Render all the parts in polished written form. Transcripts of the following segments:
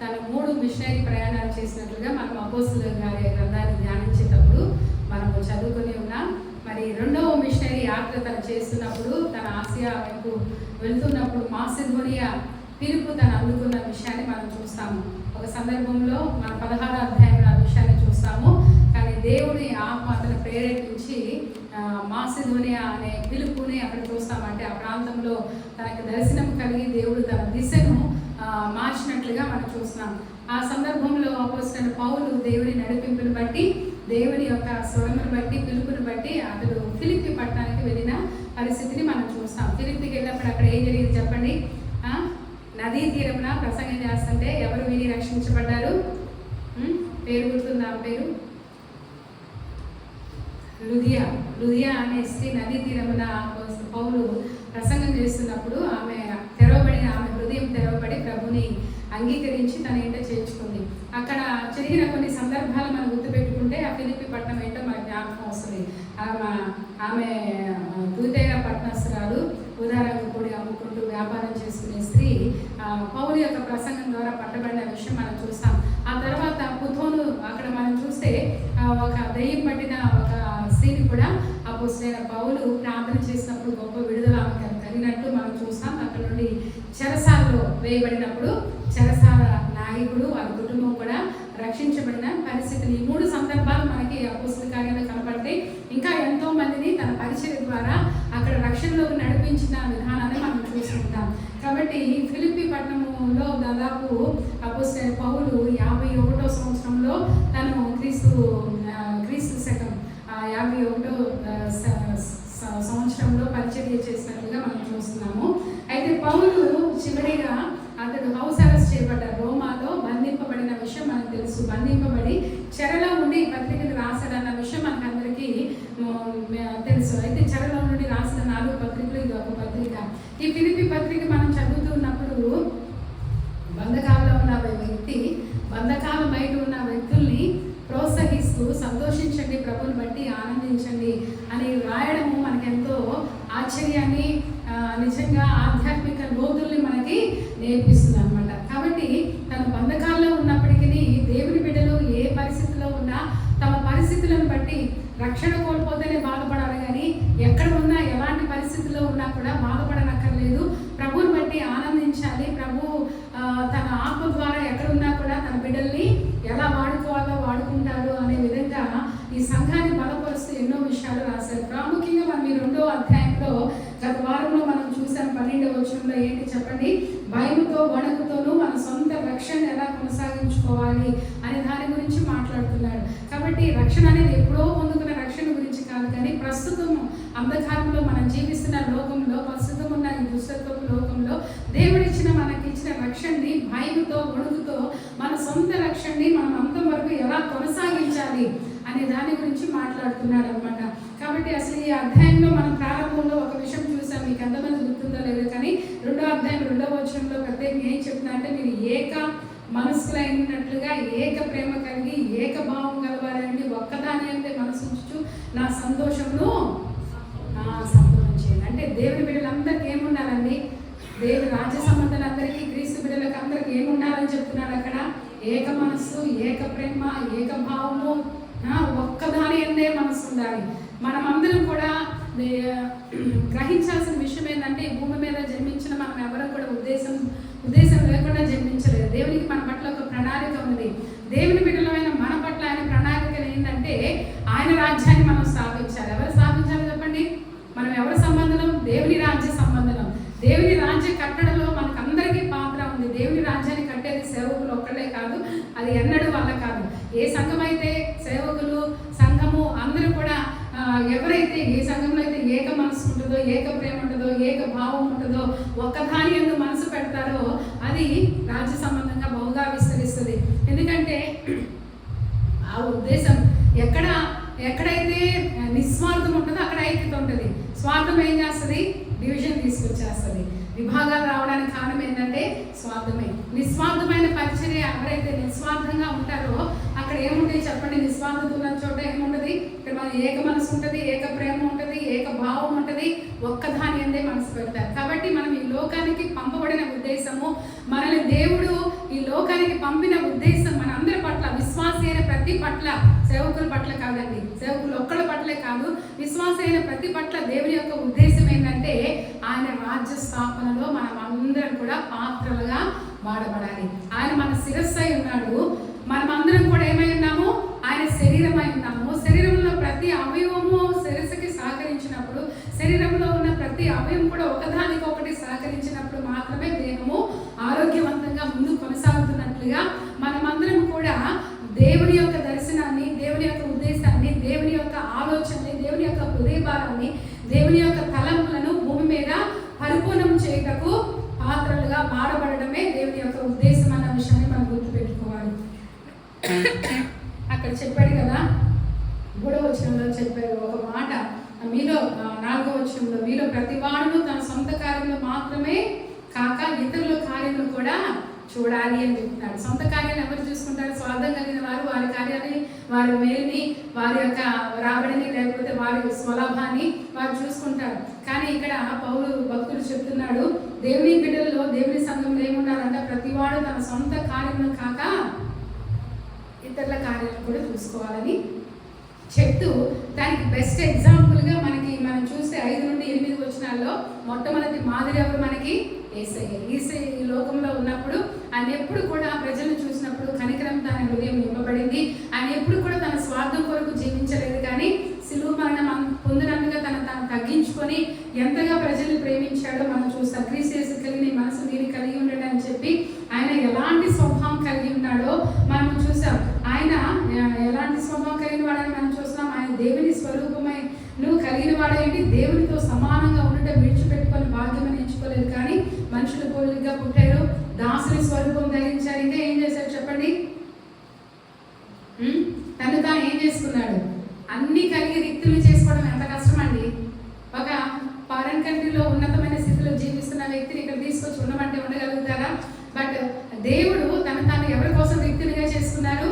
తను 3 మిషనరీ ప్రయాణాలు చేసినట్లుగా మనం అపోస్తలుల గారి గ్రంథాన్ని ధ్యానించేటప్పుడు మనము చదువుకొని ఉన్నాం. మరి 2వ మిషనరీ యాత్ర తను చేస్తున్నప్పుడు తన ఆసియా వైపు వెళ్తున్నప్పుడు మాసిదోనియా పిలుపు తను అందుకున్న విషయాన్ని మనం చూస్తాము. ఒక సందర్భంలో మన 16వ అధ్యాయంలో ఆ విషయాన్ని చూస్తాము. కానీ దేవుని ఆత్మ అతను ప్రేరేపించి మాసిదోనియా అనే పిలుపుని అక్కడ చూస్తామంటే ఆ ప్రాంతంలో తనకు దర్శనం కలిగి దేవుడు తన దిశను మార్చినట్లుగా మనం చూస్తున్నాం. ఆ సందర్భంలో అపోస్తలుడైన పౌలు దేవుని నడిపింపుని బట్టి, దేవుని యొక్క స్వరమును బట్టి, పిలుపుని బట్టి అతడు ఫిలిప్పీ పట్టణానికి వెళ్ళిన పరిస్థితిని మనం చూస్తాం. ఫిలిప్పీకి వెళ్ళినప్పుడు అక్కడ ఏం జరిగింది చెప్పండి? నదీ తీరమున ప్రసంగం చేస్తుంటే ఎవరు విని రక్షించబడ్డారు? పేరు గుర్తుందా? పేరు లుదియా అనే స్త్రీ నదీ తీరమున పౌలు ప్రసంగం చేస్తున్నప్పుడు ఆమె హృదయం తెరవబడి ప్రభుని అంగీకరించి తన ఏంటో చేర్చుకుంది. అక్కడ జరిగిన కొన్ని సందర్భాలు మనం గుర్తుపెట్టుకుంటే ఆ ఫిలిప్పీ పట్టణం ఏంటో మనకు జ్ఞాపకం వస్తుంది. ఆమె తూతేర పట్టణస్థురాలు, ఉదారంగా పొడి అమ్ముకుంటూ వ్యాపారం చేసుకునే స్త్రీ పౌలు యొక్క ప్రసంగం ద్వారా పట్టబడిన విషయం మనం చూస్తాం. ఆ తర్వాత పుతోను అక్కడ మనం చూస్తే ఒక దెయ్యం పట్టిన ఒక స్త్రీని కూడా అపోస్తలుడైన పౌలు ప్రార్థన చేసినప్పుడు గొప్ప విడుదల ఆమెకు కలిగినట్టు మనం చూస్తాం. అక్కడ నుండి చెరసాలలో వేయబడినప్పుడు చెరసాల నాయకుడు వారి కుటుంబం కూడా రక్షించబడిన పరిస్థితులు. ఈ 3 సందర్భాలు మనకి అపోస్తలుల కార్యాల్లో కనపడతాయి. ఇంకా ఎంతో మందిని తన పరిచర్య ద్వారా అక్కడ రక్షణలోకి నడిపించిన విధానాన్ని మనం చూసుకుంటాం. కాబట్టి ఫిలిప్పీ పట్టణంలో దాదాపు అపోస్తలుడైన పౌలు 51వ సంవత్సరంలో తను క్రీస్తు శకం 51వ సంవత్సరంలో పరిచర్య చేసినట్లుగా మనం చూస్తున్నాము. అయితే పౌలు చివరిగా అతడు హౌస్ అరెస్ట్ చేయబడ్డారు. రోమాలో బంధింపబడిన విషయం మనకు తెలుసు. బంధింపబడి చెరలో ఉండి పత్రికను రాశాడన్న విషయం మనకు అందరికీ తెలుసు. అయితే చెరలో నుండి రాసిన 4 పత్రికలు ఇది ఒక పత్రిక. ఈ ఫిలిప్పీ పత్రిక మనం చదువుతున్నప్పుడు బంధకాలలో ఉన్న వ్యక్తి బంధకాల బయట ఉన్న వ్యక్తుల్ని ప్రోత్సహిస్తూ సంతోషించండి, ప్రభుని బట్టి ఆనందించండి అని రాయడము మనకెంతో ఆశ్చర్యాన్ని, నిజంగా ఆధ్యాత్మిక లోతుల్ని మనకి నేర్పిస్తుంది అనమాట. కాబట్టి తన బంధకాల్లో ఉన్నప్పటికీ దేవుని బిడ్డలు ఏ పరిస్థితిలో ఉన్నా తమ పరిస్థితులను బట్టి రక్షణ కోల్పోతేనే బాధపడాలి, కానీ ఎక్కడ ఉన్నా ఎలాంటి పరిస్థితుల్లో ఉన్నా కూడా బాధపడనక్కర్లేదు. ప్రభుని బట్టి ఆనందించాలి. ప్రభు తన ఆత్మ ద్వారా ఎక్కడున్నా కూడా తన బిడ్డల్ని ఎలా వాడుకోవాలో వాడుకుంటారు అనే విధంగా ఈ సంఘాన్ని బలపరుస్తూ ఎన్నో విషయాలు రాశారు. ప్రాముఖ్యంగా మనం ఈ 2వ అధ్యాయంలో గత వారంలో మనం చూసాం. 12వ వచనంలో ఏంటి చెప్పండి? భయముతో వణకుతోనూ మన సొంత రక్షణ ఎలా కొనసాగించుకోవాలి అనే దాని గురించి మాట్లాడుతున్నాడు. కాబట్టి రక్షణ అనేది ఎప్పుడో పొందుకున్న రక్షణ గురించి కాదు, కానీ ప్రస్తుతం అంధకారంలో మనం జీవిస్తున్న లోకంలో, ప్రస్తుతం ఉన్న ఈ దుష్టత్వపు లోకంలో దేవుడిచ్చిన మనకిచ్చిన రక్షణని భయముతో వణుకుతో మన సొంత రక్షణని మనం అంతం వరకు ఎలా కొనసాగించాలి అనే దాని గురించి మాట్లాడుతున్నాడు అనమాట. కాబట్టి అసలు ఈ అధ్యాయంలో మనం ప్రారంభంలో ఒక విషయం చూసాం. మీకు ఎంతమంది గుర్తుందో లేదో కానీ 2వ అధ్యాయం 2వ వచనంలో ప్రత్యేకంగా ఏం చెప్తున్నా అంటే, మీరు ఏక మనస్కులైనట్లుగా ఏక ప్రేమ కలిగి ఏక భావం కలవాలండి, ఒక్కదాని అంటే మనసు ఉంచుచు నా సంతోషంను సంపూర్ణం అంటే దేవుని బిడ్డలందరికీ ఏముండాలండి? దేవుని రాజ్య సంబంధాలందరికీ, క్రీస్తు బిడ్డలకు అందరికీ ఏముండాలని చెప్తున్నాడు అక్కడ? ఏక మనస్సు, ఏక ప్రేమ, ఏక భావము, ఒక్కదాని అందే మనసు ఉండాలి. మనమందరం కూడా గ్రహించాల్సిన విషయం ఏంటంటే, ఈ భూమి మీద జన్మించిన మనం ఎవరూ కూడా ఉద్దేశం లేకుండా జన్మించలేదు. దేవునికి మన పట్ల ఒక ప్రణాళిక ఉంది. దేవుని బిడ్డలమైన మన పట్ల ఆయన ప్రణాళిక ఏంటంటే ఆయన రాజ్యాన్ని మనం స్థాపించాలి. ఎవరు స్థాపించాలి చెప్పండి? మనం ఎవరి సంబంధం? దేవుని రాజ్య సంబంధం. దేవుని రాజ్య కట్టడంలో మనకు అందరికీ పాత్ర ఉంది. దేవుని రాజ్యాన్ని కట్టేది సేవకులు ఒక్కడే కాదు, అది ఎన్నడూ వల్ల కాదు. ఏ సంఘం అయితే సేవకులు, సంఘము అందరూ కూడా ఎవరైతే ఏ సంఘంలో అయితే ఏక మనసు ఉంటుందో, ఏక ప్రేమ ఉంటుందో, ఏక భావం ఉంటుందో, ఒక్కదాని యందు మనసు పెడతారో అది రాజ్య సంబంధంగా బహుగా విస్తరిస్తుంది. ఎందుకంటే ఆ ఉద్దేశం ఎక్కడైతే నిస్వార్థం ఉంటుందో అక్కడ ఐక్యత ఉంటుంది. స్వార్థం ఏం చేస్తుంది? డివిజన్ తీసుకొచ్చేస్తుంది. విభాగాలు రావడానికి కారణం ఏంటంటే స్వార్థమే. నిస్వార్థమైన పరిచర్య ఎవరైతే నిస్వార్థంగా ఉంటారో అక్కడ ఏముంటుంది చెప్పండి? నిస్వార్థత ఉన్న చోట ఏముంటుంది? ఇక్కడ మన ఏక మనసు ఉంటుంది, ఏక ప్రేమ ఉంటుంది, ఏక భావం ఉంటుంది, ఒక్కదాని అందే మనసు పెడతారు. కాబట్టి మనం ఈ లోకానికి పంపబడిన ఉద్దేశము, మనల్ని దేవుడు ఈ లోకానికి పంపిన ఉద్దేశం మనందరి పట్ల, విశ్వాసి అయిన ప్రతి పట్ల, సేవకుల పట్ల కాదండి, సేవకులు ఒక్కళ్ళ పట్లే కాదు, విశ్వాసి అయిన ప్రతి పట్ల దేవుని యొక్క ఉద్దేశం ఏంటంటే ఆయన రాజ్య స్థాపనలో మనం అందరం కూడా పాత్రలుగా వాడబడాలి. ఆయన మన శిరస్సు అయి ఉన్నాడు, మనం అందరం కూడా ఏమై ఉన్నాము, ఆయన శరీరమై ఉన్నాము. శరీరంలో ప్రతి అవయవము శిరస్సుకి సహకరించినప్పుడు, శరీరంలో ఉన్న ప్రతి అవయవం కూడా ఒకదానికొకటి సహకరించినప్పుడు మాత్రమే దేహము ఆరోగ్యవంతంగా ముందు కొనసాగుతున్నట్లుగా మనమందరం కూడా దేవుని యొక్క దర్శనాన్ని, దేవుని యొక్క ఉద్దేశాన్ని, దేవుని యొక్క ఆలోచనని, దేవుని యొక్క హృదయభారాన్ని, దేవుని యొక్క తలంపులను భూమి మీద పరిపూర్ణం చేయటకు పాత్రలుగా వాడబడమే దేవుని యొక్క ఉద్దేశం అన్న విషయాన్ని మనం గుర్తుపెట్టుకోవాలి. అక్కడ చెప్పాడు కదా, 3వ వచనంలో చెప్పారు ఒక మాట, మీలో 4వ వచనంలో, మీలో ప్రతి వాడును తన సొంత కార్యంలో మాత్రమే కాక ఇతరుల కార్యములు కూడా చూడాలి అని చెప్తున్నాడు. సొంత కార్యాలు ఎవరు చూసుకుంటారు? స్వార్థం కలిగిన వారు వారి కార్యాన్ని, వారి మేలుని, వారి యొక్క రాబడిని, లేకపోతే వారి స్వలాభాన్ని వారు చూసుకుంటారు. కానీ ఇక్కడ పౌలు భక్తుడు చెప్తున్నాడు, దేవుని బిడ్డల్లో, దేవుని సంఘంలో ఏమున్నారంటే ప్రతివాడు తన సొంత కార్యములు కాక ఇతరుల కార్యాలను కూడా చూసుకోవాలని చెప్తూ, దానికి బెస్ట్ ఎగ్జాంపుల్గా మనం చూస్తే 5 నుండి 8 వచనాల్లో మొట్టమొదటి మాదిరి ఎవరు మనకి? యేసయ్య. యేసయ్య ఈ లోకంలో ఉన్నప్పుడు ఆయన ఎప్పుడు కూడా ప్రజలను చూసినప్పుడు కనికరంతో ఆయన హృదయం నింపబడింది. ఆయన ఎప్పుడు కూడా తన స్వార్థం కొరకు జీవించలేదు, కానీ సిలువ మరణం పొందినందుగా తను తగ్గించుకొని ఎంతగా ప్రజల్ని ప్రేమించాడో మనం చూస్తాం. క్రీస్తు యేసు కలిగిన మనసు మీరు కలిగి ఉండండి అని చెప్పి ఆయన ఎలాంటి స్వభావం కలిగి ఉన్నాడో మనం చూసాం. ఆయన ఎలాంటి స్వభావం కలిగిన వాడని మనం చూస్తాం. ఆయన దేవుని స్వరూపమై నువ్వు కలిగిన వాడేంటి, దేవునితో సమానంగా ఉండటం విడిచిపెట్టుకొని భాగ్యమని ఎంచుకోలేదు, కానీ మనుషులు పోలికగా పుట్టారు, దాసుని స్వరూపం ధరించారు. ఇంకా ఏం చేశారు చెప్పండి? తను తాను ఏం చేసుకున్నాడు? అన్ని కలిగి రిక్తులు చేసుకోవడం ఎంత కష్టం అండి. ఒక ఫారెన్ కంట్రీలో ఉన్నతమైన స్థితిలో జీవిస్తున్న వ్యక్తిని ఇక్కడ తీసుకొచ్చి ఉండమంటే ఉండగలుగుతారా? బట్ దేవుడు తాను ఎవరి కోసం రిక్తునిగా చేసుకున్నారు?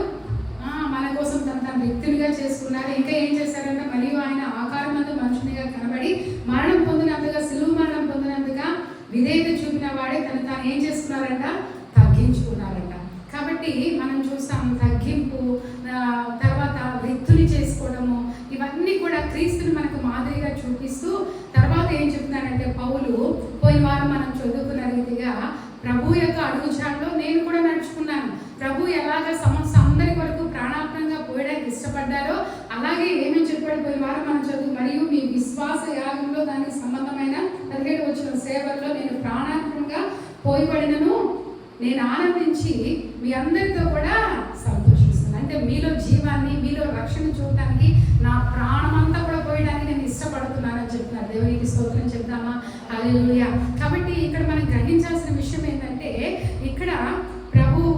మన కోసం తను రిక్తునిగా చేసుకున్నారు. ఇంకా ఏం చేశారంటే, మరియు ఆయన ఆకారమందు మనుషునిగా కనబడి మరణం పొందినందుగా, సిలువ మరణం పొందినందుగా విధేయత చూపిన వాడే తాను ఏం చేసుకున్నారంట? తగ్గించుకున్నారంట. కాబట్టి మనం చూస్తాం తగ్గింపు, తర్వాత రిక్తుని చేసుకోవడము, ఇవన్నీ కూడా క్రీస్తుని మనకు మాదిరిగా చూపిస్తూ, తర్వాత ఏం చెప్తున్నారంటే పౌలు, పోయిన వారం మనం చదువుకున్న రీతిగా ప్రభు యొక్క అడుగుజాడలో నేను కూడా నడుచుకున్నాను. ప్రభు ఎలాగ అందరి వరకు ప్రాణాత్మకంగా పోయడానికి ఇష్టపడ్డారో అలాగే ఏమని చెప్పాడు పోయిన వారం మనం చదువు, మరియు మీ విశ్వాస యాగంలో దానికి సంబంధమైన 17 వచ్చిన సేవల్లో నేను ప్రాణాత్మకంగా పోయబడినను నేను ఆనందించి మీ అందరితో కూడా సంతోషిస్తున్నాను. అంటే మీలో జీవాన్ని, మీలో రక్షణ చూడటానికి నా ప్రాణమంతా కూడా పోయడానికి నేను ఇష్టపడుతున్నానని చెప్తున్నారు. దేవునికి స్తోత్రం చెప్తామా? హల్లెలూయా. కాబట్టి ఇక్కడ మనం గ్రహించాల్సిన విషయం ఏంటంటే, ఇక్కడ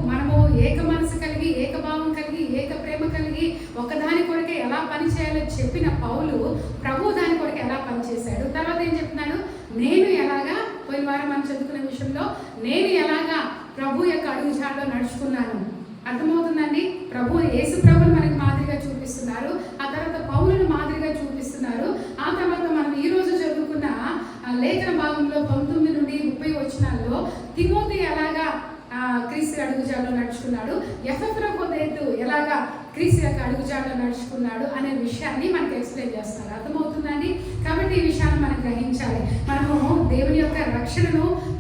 మనము ఏక మనసు కలిగి, ఏకభావం కలిగి, ఏక ప్రేమ కలిగి ఒకదాని కొరకే ఎలా పని చేయాలో చెప్పిన పౌలు ప్రభు దాని కొరకే ఎలా పనిచేశాడు. తర్వాత ఏం చెప్తున్నాడు? నేను ఎలాగా, పోయిన వారం మనం చదువుకున్న విషయంలో నేను ఎలాగా ప్రభు యొక్క అడుగుజాడలో నడుచుకున్నాను. అర్థమవుతుందండి? యేసు ప్రభుని మనకి మాదిరిగా చూపిస్తున్నారు, ఆ తర్వాత పౌలును మాదిరిగా చూపిస్తున్నారు. ఆ తర్వాత మనం ఈ రోజు చదువుకున్న లేఖన భాగంలో 19 నుండి 30 వచనాల్లో తిమోతి ఎలాగా క్రీస్తు అడుగుజాడలో నడుచుకున్నాడు, ఎఫెఫ్రోదితు ఎలాగా క్రీస్తు యొక్క అడుగుజాడలో నడుచుకున్నాడు అనే విషయాన్ని మనకు ఎక్స్ప్లెయిన్ చేస్తున్నారు. అర్థమవుతుందండి? కాబట్టి ఈ విషయాన్ని మనం గ్రహించాలి. మనము దేవుని యొక్క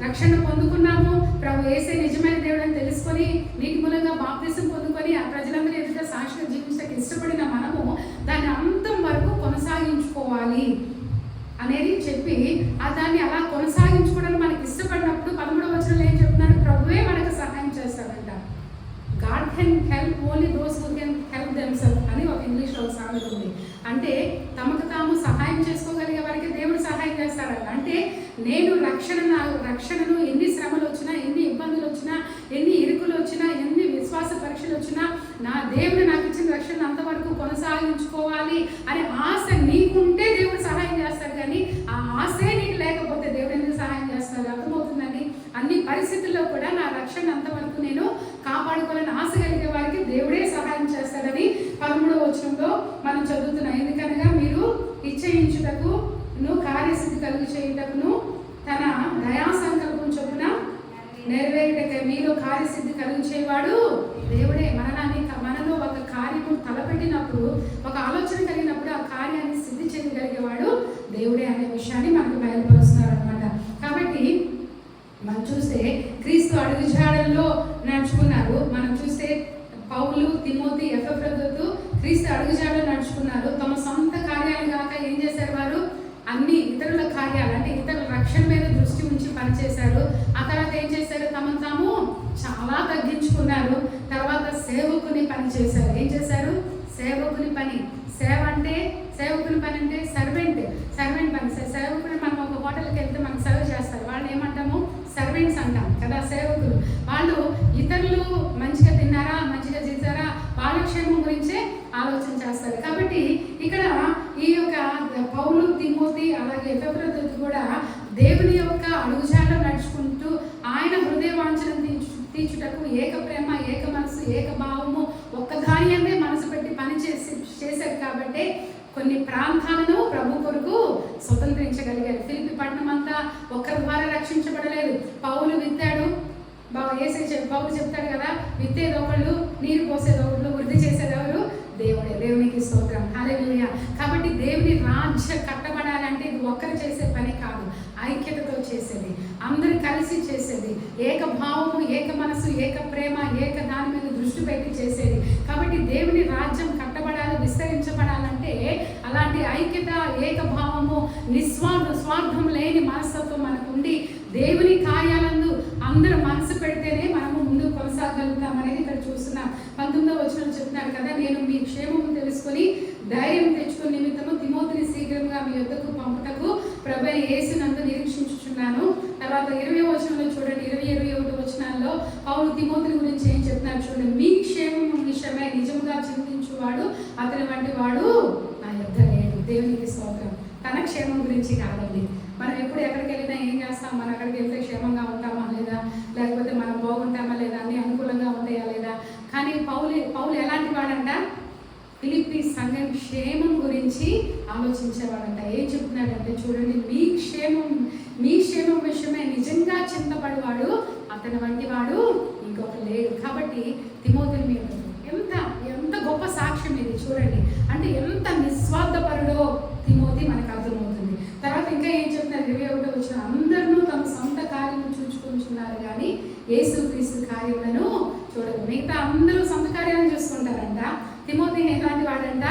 రక్షణ పొందుకున్నాము. ప్రభు యేసే నిజమైన దేవుడు అని తెలుసుకొని నీటి మూలంగా బాప్తిసం పొందుకొని ఆ ప్రజలందరూ ఎదుట సాక్షిగా జీవించడానికి ఇష్టపడిన మనము దాన్ని అంతం వరకు కొనసాగించుకోవాలి అనేది చెప్పి, దాన్ని అలా కొనసాగించుకోవడానికి మనకి ఇష్టపడినప్పుడు 13వ వచనంలో ఏం చెప్తున్నాడు? ప్రభువే మనకు సహాయం చేస్తాడంట. God can help only those who can help themself అని ఒక ఇంగ్లీష్లో ఒక సామెత ఉంది. అంటే తమకు తాము సహాయం చేసుకోగలిగే వారికి దేవుడు సహాయం చేస్తాడంట. అంటే నేను రక్షణను ఎన్ని శ్రమలు వచ్చినా, ఎన్ని ఇబ్బందులు వచ్చినా, ఎన్ని ఇరుకులు వచ్చినా, ఎన్ని విశ్వాస పరీక్షలు వచ్చినా, నా దేవుడు నాకు ఇచ్చిన రక్షణ అంతవరకు కొనసాగించుకోవాలి అనే ఆశ నీకుంటే దేవుడు సహాయం చేస్తాడు. కానీ ఆ ఆశే నీకు లేకపోతే దేవుడు ఎందుకు సహాయం చేస్తాడు? అర్థమవుతుందండి? అన్ని పరిస్థితుల్లో కూడా నా రక్షణ అంతవరకు నేను కాపాడుకోవాలని ఆశ కలిగే వారికి దేవుడే సహాయం చేస్తాడని 13వ వచనంలో మనం చదువుతున్నాం. ఎందుకనగా మీరు ఇచ్చయించుటకు కార్యసిద్ధి కలుగు చేయుటకును తన దయా సంకల్పం చొప్పున నెరవేరుటకై మీలో కార్యసిద్ధి కలుగు చేయవాడు దేవుడే. మనలో ఒక కార్యము తలపెట్టినప్పుడు, ఒక ఆలోచన కలిగినప్పుడు ఆ కార్యాన్ని సిద్ధి చేయగలిగేవాడు దేవుడే అనే విషయాన్ని మనకు బయలుపరుస్తున్నారు అనమాట. కాబట్టి మనం చూస్తే క్రీస్తు అడుగుజాడల్లో నడుచుకున్నారు. మనం చూస్తే పౌలు, తిమోతి, ఎపఫ్రొదితు క్రీస్తు అడుగుజాడల్లో నడుచుకున్నారు. తమ సొంత కార్యాలు కాక ఏం చేశారు వారు? అన్ని ఇతరుల కార్యాలు, అంటే ఇతరుల రక్షణ మీద దృష్టి ఉంచి పనిచేశారు. ఆ తర్వాత ఏం చేశారు? తమను తాము చాలా తగ్గించుకున్నారు. తర్వాత సేవకుని పని చేశారు. ఏం చేశారు? సేవకుని పని. సేవకుని పని అంటే సర్వెంట్ పని. సేవకుని మనం ఒక హోటల్కి వెళ్తే మనకు సర్వ్ చేస్తారు, వాళ్ళని ఏమంటాము? సర్వెంట్స్ అంటాం కదా, సేవకులు. వాళ్ళు ఇతరులు మంచిగా తిన్నారా, మంచిగా చేశారా, వాళ్ళ క్షేమం గురించే ఆలోచన చేస్తారు. కాబట్టి ఇక్కడ ఈ యొక్క పౌలు, తిమోతి అలాగే ఎపఫ్రొదితు కూడా దేవుని యొక్క అడుగుజాడలో నడుచుకుంటూ ఆయన హృదయ వాంఛను తీర్చుటకు ఏక ప్రేమ, ఏక మనసు, ఏక భావము, ఒక్కదాని అందే మనసు పెట్టి పని చేశారు. కాబట్టి కొన్ని ప్రాంతాలను ప్రభు కొరకు స్వతంత్రించగలిగారు. ఫిలిప్పి పట్టణం అంతా ఒక్కరి ద్వారా రక్షించబడలేదు. పౌలు విత్తాడు, పౌలు చెప్తాడు కదా, విత్తేది ఒకళ్ళు, నీరు పోసేది ఒకళ్ళు, వృద్ధి చేసేది ఎవరు? దేవుడే. దేవునికి స్తోత్రం, హల్లెలూయా. కాబట్టి దేవుని రాజ్య కట్టబడాలంటే ఇది ఒక్కరు చేసే పని కాదు, ఐక్యతతో చేసేది, అందరూ కలిసి చేసేది, ఏక భావము, ఏక మనసు, ఏక ప్రేమ, ఏక దాని మీద దృష్టి పెట్టి చేసేది. కాబట్టి దేవుని రాజ్యం కట్టబడాలి, విస్తరించబడాలంటే అలాంటి ఐక్యత, ఏక భావము, స్వార్థం లేని మనస్తత్వం మనకు ఉండి దేవుని కార్యాలందు అందరూ మనసు పెడితేనే మనము ముందుకు కొనసాగలుగుతాం అనేది ఇక్కడ చూస్తున్నాం. 19వ వచనం చెప్తున్నారు కదా, నేను మీ క్షేమము తెలుసుకొని ధైర్యం తెచ్చుకుని నిమిత్తము తిమోతిని శీఘ్రంగా మీ యొద్దకు పంపుటకు ప్రభువైన యేసునందు నిరీక్షించుచున్నాను. తర్వాత 20వ వచనంలో చూడండి, 20-21 వచనాల్లో పౌలు తిమోతిని గురించి ఏం చెప్తున్నారు చూడండి. మీ క్షేమం విషయమై నిజముగా చింతించువాడు అతని వంటి వాడు నా యొద్ద లేడు. దేవునికి స్తోత్రం. తన క్షేమం గురించి కాదండి. మనం ఎప్పుడు ఎక్కడికి వెళ్ళినా ఏం చేస్తాం? మనం అక్కడికి వెళ్తే క్షేమంగా ఉంటామా లేదా, లేకపోతే మనం బాగుంటామా లేదా, అన్ని అనుకూలంగా ఉంటాయా లేదా. కానీ పౌలు ఎలాంటి వాడంట? ఫిలిప్పీ సంఘం క్షేమం గురించి ఆలోచించేవాడంట. ఏం చెప్తున్నాడంటే చూడండి, మీ క్షేమం విషయమే నిజంగా చింతపడేవాడు అతని వంటి వాడు ఇంకొక లేడు. కాబట్టి తిమోతిని మీరు ఎంత గొప్ప సాక్ష్యం ఇది చూడండి. అంటే ఎంత నిస్వార్థపరుడో తిమోతి మనకు అర్థమవుతుంది. తర్వాత ఇంకా ఏం చెప్తున్నారు? 21వ వచనం, అందరూ తమ సొంత కార్యము చూసుకుంటున్నారు కానీ యేసుక్రీస్తు కార్యములను చూడరు. మిగతా అందరూ సొంత కార్యాలను చూసుకుంటారంట. తిమోతి ఎలాంటి వాడంట?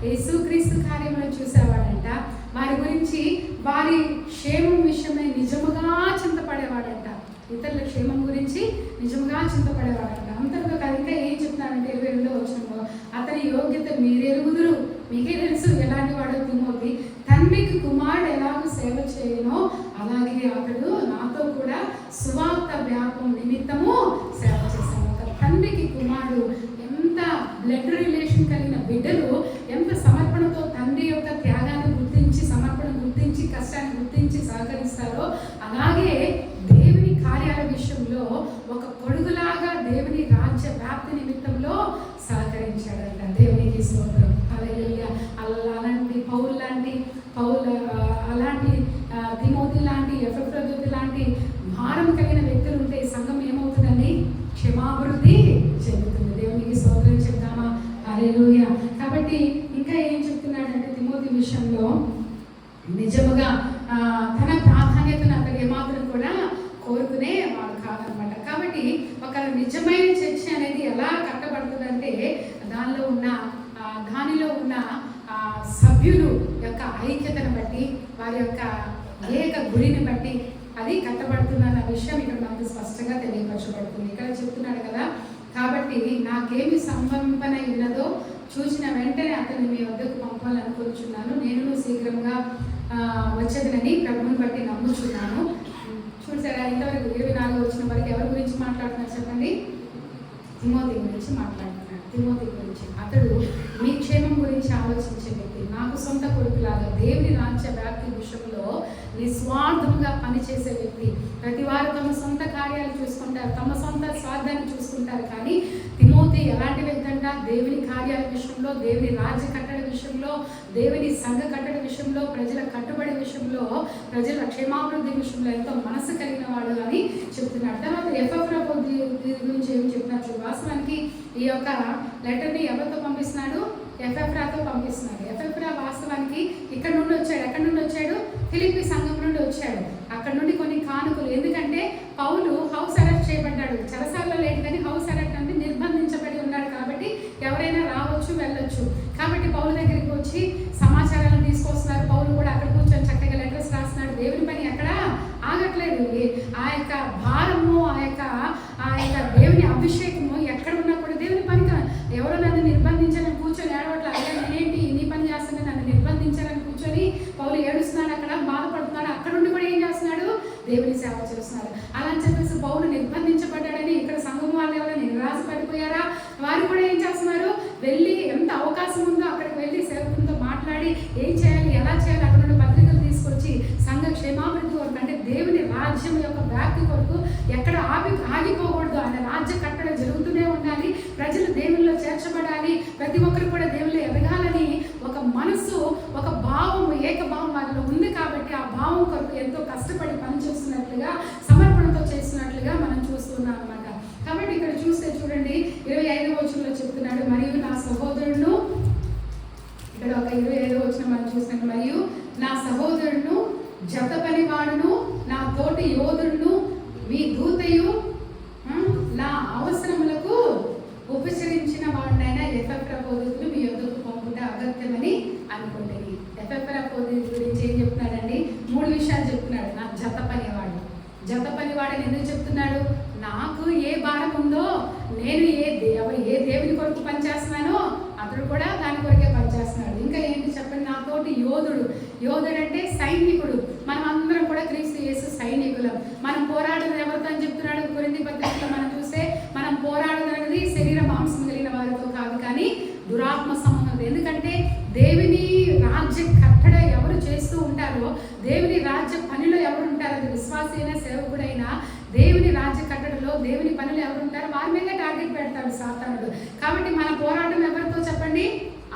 యేసుక్రీస్తు కార్యములను చూసేవాడంట. వారి గురించి, వారి క్షేమం విషయమై నిజముగా చింతపడేవాడంట. ఇతరుల క్షేమం గురించి నిజంగా చింతపడేవాడంట. అంతగా ఇంకా ఏం చెప్తున్నాడంటే 22వ వచనంలో, అతని యోగ్యత మీరెరుగుదురు, మీకే తెలుసు ఎలాంటి వాడో తిమోతి. తండ్రికి కుమారుడు ఎలాగో సేవ చేయనో అలాగే అతడు నాతో కూడా సువార్త వ్యాపం నిమిత్తము సేవ చేశాను. ఒక తండ్రికి కుమారుడు ఎంత బ్లడ్ రిలేషన్ కలిగిన బిడ్డలు ఎంత సమర్పణతో తండ్రి యొక్క త్యాగాన్ని గుర్తించి, సమర్పణ గుర్తించి, కష్టాన్ని గుర్తించి సహకరిస్తారో అలాగే దేవుని కార్యాల విషయంలో ఒక కొడుకులాగా దేవుని రాజ్య వ్యాప్తి నిమిత్తంలో సహకరించాడంట. దేవునికి స్తోత్రం, హల్లెలూయా. అలాంటి అలాంటి తిమోతి లాంటి, ఎపఫ్రొదితు లాంటి భారం కలిగిన వ్యక్తులు ఉంటే సంఘం ఏమవుతుందండి? క్షమాభివృద్ధి చెందుతుంది. దేవునికి స్తోత్రం చెప్తామా? హల్లెలూయా. కాబట్టి ఇంకా ఏం చెప్తున్నాడంటే తిమోతి విషయంలో నిజముగా తన ప్రాధాన్యతను అతను ఏమాత్రం కూడా కోరుకునే వాడు కాదనమాట. కాబట్టి ఒక నిజమైన చర్చ అనేది ఎలా కట్టబడుతుందంటే దానిలో ఉన్న సభ్యులు యొక్క ఐక్యతను బట్టి, వారి యొక్క ఏక గురిని బట్టి అది కట్టబడుతుందన్న విషయం ఇక్కడ మనకు స్పష్టంగా తెలియపరచబడుతుంది. ఇక్కడ చెప్తున్నాడు కదా, కాబట్టి నాకేమి సంబంధన ఉన్నదో చూసిన వెంటనే అతన్ని మీ వద్దకు పంపాలనుకుంటున్నాను. నేను శీఘ్రంగా వచ్చేదనని ప్రభువుని బట్టి నమ్ముచున్నాను. చూసారా, ఇంతవరకు 24 వచ్చిన వరకు ఎవరి గురించి మాట్లాడుతున్నారు చెప్పండి? తిమోతి గురించి మాట్లాడుతున్నారు. తిమోతి గురించి, అతడు మీ క్షేమం గురించి ఆలోచించే వ్యక్తి, నాకు సొంత కొడుకులాగా దేవుని రాజ్య వ్యాప్తి విషయంలో నిస్వార్థంగా పనిచేసే వ్యక్తి. ప్రతి వారు తమ సొంత కార్యాలు చూసుకుంటారు, తమ సొంత స్వార్థాన్ని చూసుకుంటారు. కానీ తిమోతి ఎలాంటి వ్యక్తి అంట? దేవుని కార్యాల విషయంలో, దేవుని రాజ్య కట్టడ విషయంలో, దేవుని సంఘ కట్టడ విషయంలో, ప్రజల కట్టుబడి విషయంలో, ప్రజల క్షేమాభివృద్ధి విషయంలో ఎంతో మనసు కలిగిన వాడు అని చెప్తున్నాడు. తర్వాత ఎఫెఫ్రా గురించి ఏం చెప్తున్నారు? వాస్తవానికి ఈ యొక్క లెటర్ని ఎవరితో పంపిస్తున్నాడు? ఎఫెఫ్రాతో పంపిస్తున్నాడు. ఎఫెఫ్రా వాస్తవానికి ఇక్కడ నుండి వచ్చాడు. ఎక్కడి నుండి వచ్చాడు? ఫిలిప్పీ సంఘం నుండి వచ్చాడు. అక్కడ నుండి కొన్ని కానుకలు, ఎందుకంటే పౌలు హౌస్ అరెస్ట్ చేయబడ్డాడు. చెరసాలలో లేడు కానీ హౌస్ అరెస్ట్ అంటే నిర్బంధించబడి ఉన్నాడు కాబట్టి ఎవరైనా రావచ్చు వెళ్ళొచ్చు. కాబట్టి పౌలు దగ్గరికి వచ్చి సమాచారాలను తీసుకొస్తున్నారు. పౌలు కూడా అక్కడ కూర్చొని చక్కగా లెటర్స్ రాస్తున్నాడు. దేవుని పని ఎక్కడ ఆగట్లేదు. ఆ యొక్క భారము, ఆ యొక్క దేవుని అభిషేకము ఎక్కడ ఉన్నా కూడా దేవుని పని. ఎవరో నన్ను నిర్బంధించాలని కూర్చొని ఏడవట్ల, అయ్యా నేనేంటి నీ పని చేస్తున్నా, నన్ను నిర్బంధించాలని కూర్చొని పౌలు ఏడుస్తున్నాడు, అక్కడ బాధపడుతున్నాడు. అక్కడ నుండి కూడా ఏం చేస్తున్నాడు? దేవుని సేవ చేస్తున్నాడు. అలా అని చెప్పేసి పౌలు నిర్బంధించబడ్డాడని ఇక్కడ సంఘం వాళ్ళు ఎవరైనా నిరాశపడిపోయారా? వారు కూడా ఏం చేస్తున్నారు? వెళ్ళి ఎంత అవకాశం ఉందో అక్కడికి వెళ్ళి సేవకులతో మాట్లాడి ఏం చేయాలి, ఎలా చేయాలి, అక్కడ నుండి పత్రికలు తీసుకొచ్చి సంఘ క్షేమాభివృద్ధి కొరకు, అంటే దేవుని రాజ్యం యొక్క వ్యాప్తి కొరకు ఎక్కడ ఆగిపోకూడదు. ఆయన రాజ్య కట్టడ జరుగుతూనే ఉండాలి. ప్రజలు దేవుల్లో చేర్చబడాలి. ప్రతి ఒక్కరు కూడా దేవుళ్ళు ఎదగాలని ఒక మనసు, ఒక భావము, ఏకభావం వారిలో ఉంది. కాబట్టి ఆ భావం కొరకు ఎంతో కష్టపడి పనిచేస్తున్నట్లుగా, సమర్పణతో చేస్తున్నట్లుగా మనం చూస్తున్నాం అన్నమాట. కాబట్టి ఇక్కడ చూస్తే చూడండి 25వ వచనంలో చెప్తున్నాడు, మరియు నా సహోదరుడును, ఇక్కడ ఒక 25వ వచనం మనం చూసినట్టు, మరియు నా సహోదరుడును, జత పనివాడును, నా తోటి యోధుడును, మీ దూతయు, నా అవసరములకు ఉపచరించిన వాడినైనా ఎఫెఫ్రా బోధకులు మీ యొద్దకు పంపుట అగత్యమని అనుకుంటుంది. ఎఫెఫ్రా బోధకుల గురించి ఏం చెప్తున్నాడండి? 3 విషయాలు చెప్తున్నాడు. నా జత పనివాడు. జత పనివాడని ఎందుకు చెప్తున్నాడు? నాకు ఏ భారం ఉందో, నేను ఏ దేవుని కొరకు పనిచేస్తున్నానో అతడు కూడా దాని కొరకే పనిచేస్తున్నాడు. ఇంకా ఏంటి చెప్పండి? నాతోటి యోధుడు. యోధుడు అంటే సైనికుడు. మనం అందరం కూడా క్రీస్తు యేసు సైనికులం. మనం పోరాడేది ఎవరితో అని చెప్తున్నాడు? కొరింథీ పత్రికలో మనం చూస్తే మనం పోరాడుతున్నది శరీర మాంసం కలిగిన వారితో కాదు, కానీ దురాత్మ సంబంధం. ఎందుకంటే దేవుని రాజ్య కట్టడ ఎవరు చేస్తూ ఉంటారో, దేవుని రాజ్య పనిలో ఎవరు ఉంటారో, అది విశ్వాసి అయినా సేవకుడైనా దేవుని రాజ్య కట్టడలో దేవుని పనులు ఎవరు ఉంటారో వారి మీద టార్గెట్ పెడతాడు సాతానుడు. కాబట్టి మన పోరాటం ఎవరితో చెప్పండి?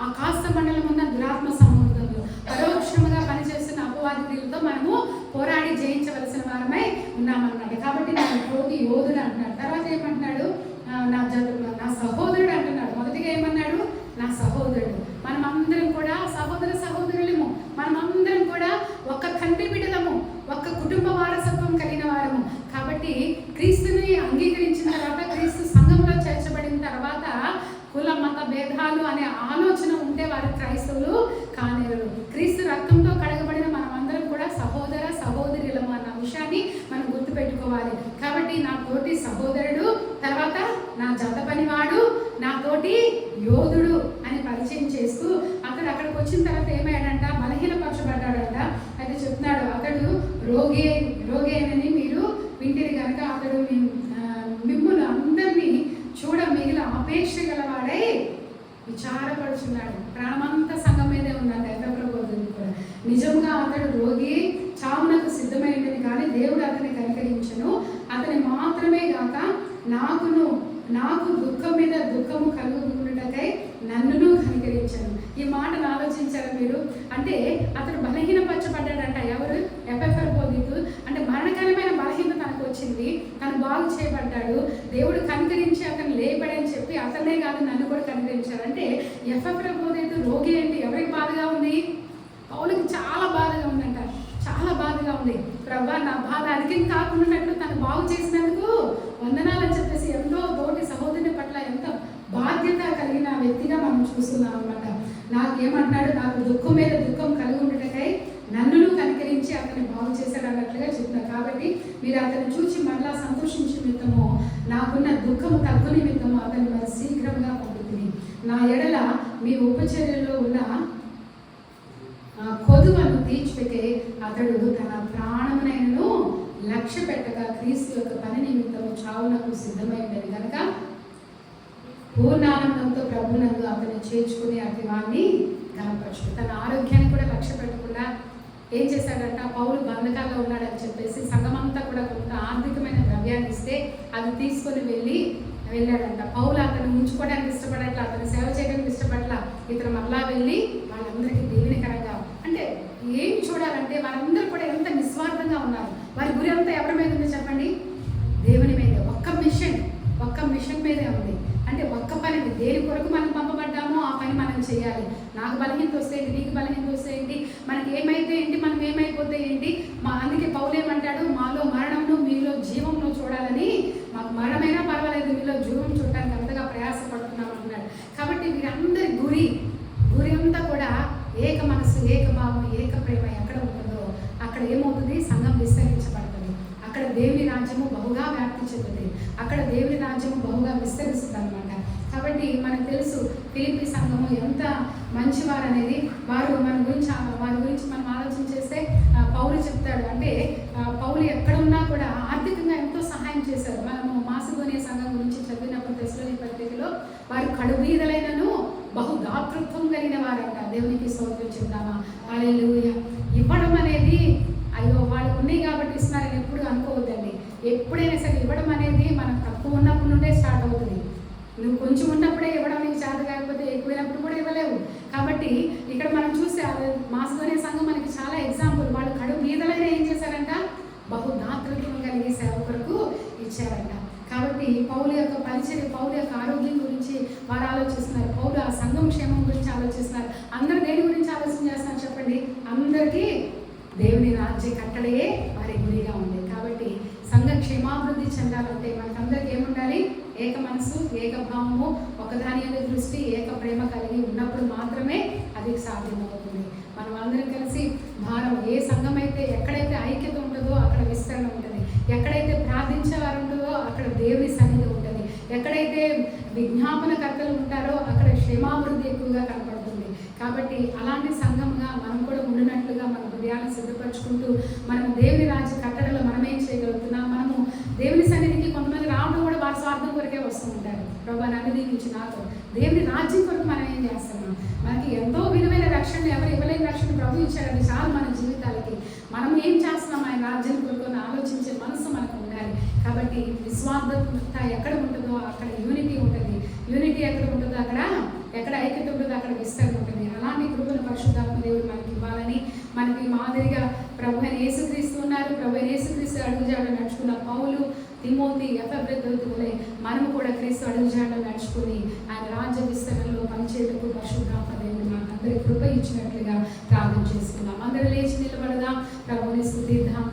ఆ కాస్త మండలం ఉన్న దురాత్మ సంబంధంలో పరోక్షముగా పనిచేస్తున్న అపవాది క్రియలతో మనము పోరాడి జయించవలసిన వారమై ఉన్నామన్నమాట. కాబట్టి నా తోటి యోధుడు అంటున్నాడు. తర్వాత ఏమంటున్నాడు? నా సహోదరుడు అంటున్నాడు. మొదటిగా ఏమన్నాడు? నా సహోదరుడు. మనం అందరం కూడా సహోదరులము. మనం అందరం కూడా ఒక్క తండ్రి బిడ్డలము, ఒక్క కుటుంబ వారసత్వం కలిగిన వారము. కాబట్టి క్రీస్తుని అంగీకరించిన తర్వాత, క్రీస్తు సంఘంలో చేర్చబడిన తర్వాత కుల మత భేదాలు అనే ఆలోచన ఉంటే వారు క్రైస్తవులు కానేరు. క్రీస్తు రక్తంతో కడగబడిన మనం అందరం కూడా సహోదర సహోదరులము అన్న విషయాన్ని మనం గుర్తుపెట్టుకోవాలి. కాబట్టి నా తోటి సహోదరుడు, తర్వాత నా జత పనివాడు, నా తోటి యోధుడు అని పరిచయం చేస్తూ అతడు అక్కడికి వచ్చిన తర్వాత ఏమయ్యాడంట? బలహీనపరచబడ్డాడంట. అయితే చెప్తున్నాడు, అతడు రోగి అయినని మీరు వింటిరి కనుక అతడు మిమ్ములు అందరినీ చూడ మిగిలిన అపేక్ష గలవాడై విచారపడుచున్నాడు. ప్రాణమంతా సంఘం మీదే ఉన్నాడు. ఎఫెఫ్రా బోధకుడు కూడా నిజంగా అతడు రోగి, చావునకు సిద్ధమైందని, కానీ దేవుడు అతన్ని కనికరించను. అతని మాత్రమే గాక నాకు దుఃఖం మీద దుఃఖము కలుగుటకై నన్నును కనికరించను. ఈ మాటను ఆలోచించారు మీరు? అంటే అతడు బలహీనపరచబడ్డాడంట. ఎవరు? ఎఫెఫ్రా బోధకుడు. అంటే మరణకరమైన బలహీనత తనకు వచ్చింది, తను బాగు చేయబడ్డాడు. దేవుడు కనికరించి అతను లేబడని చెప్పి అతనే కాదు నన్ను కూడా కనికరించారు. అంటే ఎఫెఫ్రా బోధకుడు రోగి అంటే ఎవరికి బాధగా ఉంది? పౌలుకి చాలా బాధగా ఉందంట. చాలా బాధగా ఉంది. ప్రభా, నా బాధ అధికం కాకుండా తను బాగు చేసినందుకు వందనాలని చెప్పేసి ఎంతో తోటి సహోదరుని పట్ల ఎంతో బాధ్యత కలిగిన వ్యక్తిగా మనం చూస్తున్నాం అన్నమాట. నాకేమంటున్నాడు? నాకు దుఃఖం మీద దుఃఖం కలిగి ఉండటకై నన్నును కనికరించి అతన్ని బాగు చేశాడు అన్నట్లుగా చెప్తున్నారు. కాబట్టి మీరు అతన్ని చూసి మరలా సంతోషించే నిమిత్తము, నాకున్న దుఃఖము తగ్గు నిమిత్తము అతన్ని మరి శీఘ్రంగా పంపుతుంది. నా ఎడల మీ ఉపచర్యలో ఉన్న కొదువను తీర్చుటకే అతడు తన ప్రాణమునైనను లక్ష్య పెట్టగా క్రీస్తు యొక్క పని నిమిత్తము చావునకు సిద్ధమైందని కనుక పూర్ణానందంతో ప్రభునందు అతన్ని చేర్చుకుని అతివాన్ని గనపరచు. తన ఆరోగ్యాన్ని కూడా లక్ష్య పెట్టకుండా ఏం చేశాడంట? పౌలు బంధకాల్లో ఉన్నాడని చెప్పేసి సంఘమంతా కూడా కొంత ఆర్థికమైన ద్రవ్యాన్ని ఇస్తే అది తీసుకొని వెళ్ళాడంట. పౌలు అతను ఉంచుకోవడానికి ఇష్టపడట్లా, అతను సేవ చేయడానికి ఇష్టపడట్లా. ఇతను మళ్ళా వెళ్ళి దేని కొరకు మనం పంపబడ్డామో ఆ పని మనం చేయాలి. నాకు బలహీనత వస్తే ఏంటి, నీకు బలహీనత వస్తే ఏంటి, మనకి ఏమైతే ఏంటి, మనం ఏమైపోతే ఏంటి. అందుకే పౌలు ఏమంటాడు, మాలో మరణంను మీలో జీవంలో చూడాలని, మాకు మరణమైనా పర్వాలేదు మీలో జీవం చూడటానికి అంతగా ప్రయాసపడుతున్నాం అంటున్నాడు. కాబట్టి వీరందరి గురి అంతా కూడా ఏక మనసు, ఏక భావం, ఏక ప్రేమ ఎక్కడ ఉంటుందో అక్కడ ఏమవుతుంది, సంఘం విస్తరించబడుతుంది. అక్కడ దేవుని రాజ్యము బహుగా వ్యాప్తి చెందుతుంది. అక్కడ దేవుని రాజ్యము బహుగా విస్తరిస్తుంది అనమాట. కాబట్టి మనకు తెలుసు ఫిలిప్పీ సంఘము ఎంత మంచివారు అనేది. వారి గురించి మనం ఆలోచన చేస్తే పౌలు చెప్తాడు, అంటే పౌలు ఎక్కడ ఉన్నా కూడా ఆర్థికంగా ఎంతో సహాయం చేశారు. మనము మాసిదోనియా సంఘం గురించి చదివినప్పుడు తెస్సలోనికీ పత్రికలో వారు కడుబీదలైనను బహు దాతృత్వం కలిగిన వారంట. దేవునికి స్తోత్రం చెప్తామా, హల్లెలూయా. ఇవ్వడం అనేది అయ్యో వాళ్ళు ఉన్నాయి కాబట్టి ఇస్తున్నారని ఎప్పుడు అనుకోవద్దండి. ఎప్పుడైనా సరే ఇవ్వడం అనేది మనం తక్కువ ఉన్నప్పుడు నుండే స్టార్ట్ అవుతుంది. నువ్వు కొంచెం ఉన్నప్పుడే ఇవ్వడం నీకు చేత కాకపోతే ఎక్కువైనప్పుడు కూడా ఇవ్వలేవు. కాబట్టి ఇక్కడ మనం చూస్తే మాసిదోనియా సంఘం మనకి చాలా ఎగ్జాంపుల్. వాళ్ళు కడు బీదలైనా ఏం చేశారంట, బహు దాతృత్వం కలిగి సేవకులకు ఇచ్చారంట. కాబట్టి పౌలు యొక్క పరిచర్య, పౌలు యొక్క ఆరోగ్యం గురించి వారు ఆలోచిస్తున్నారు. పౌలు ఆ సంఘం క్షేమం గురించి ఆలోచిస్తున్నారు. అందరు దేని గురించి ఆలోచన చేస్తున్నారు చెప్పండి? అందరికీ దేవుని రాజ్య కట్టడే వారి గురిగా ఉంది. కాబట్టి సంఘ క్షేమాభివృద్ధి చెందాలంటే మనకందరికి ఏముండాలి? ఏక మనసు, ఏక భావము, ఒకదాని యొక్క దృష్టి, ఏక ప్రేమ కలిగి ఉన్నప్పుడు మాత్రమే అది సాధ్యమవుతుంది. మనం అందరం కలిసి భారం, ఏ సంఘం అయితే ఎక్కడైతే ఐక్యత ఉంటుందో అక్కడ విస్తరణ ఉంటుంది. ఎక్కడైతే ప్రార్థించేవారు ఉంటుందో అక్కడ దేవుని సన్నిధి ఉంటుంది. ఎక్కడైతే విజ్ఞాపనకర్తలు ఉంటారో అక్కడ క్షేమాభివృద్ధి ఎక్కువగా కనపడుతుంది. కాబట్టి అలాంటి సంఘంగా మనం కూడా ఉండినట్లుగా మన హృదయాన్ని సిద్ధపరచుకుంటూ మనం దేవుని రాజ్య కట్టడంలో మనం ఏం చేయగలుగుతున్నాం? మనము దేవుని సన్నిధికి కొంతమంది రావడం కూడా వారి స్వార్థం కొరకే వస్తూ ఉంటారు. ప్రభా నన్ను దీవించి నాతో దేవుని రాజ్యం కొరకు మనం ఏం చేస్తున్నాం? మనకి ఎంతో విలువైన రక్షణ, ఎవరు ఇవ్వలేని రక్షణ ప్రభు ఇచ్చాడు. అది చాలు మన జీవితాలకి. మనం ఏం చేస్తున్నాం ఆయన రాజ్యం కొరకు ఆలోచించే మనసు మనకు ఉండాలి. కాబట్టి నిస్వార్థత ఎక్కడ ఉంటుందో అక్కడ యూనిటీ ఉంటుంది. యూనిటీ ఎక్కడ ఉంటుందో ఎక్కడ ఐక్యత ఉంటుందో అక్కడ విస్తరణ ఉంటుంది. అలాంటి కృపను పరిశుద్ధాత్మ దేవుడు మనకి ఇవ్వాలని, మనకి మాదిరిగా ప్రభు అయిన యేసుక్రీస్తు ఉన్నారు. ప్రభు అయిన యేసుక్రీస్తు అడుగుజాడలో నడుచుకున్న పౌలు, తిమోతి, ఎఫెబ్రతోతులే మనము కూడా క్రీస్తు అడుగుజాడలో నడుచుకుని ఆయన రాజ్య విస్తరణలో పనిచేయటకు పరిశుద్ధాత్మ దేవుడు మనకు అందరి కృప ఇచ్చినట్లుగా ప్రార్థన చేసుకున్నాం. అందరూ లేచి నిలబడదాం, ప్రభుని స్తుతిద్దాం.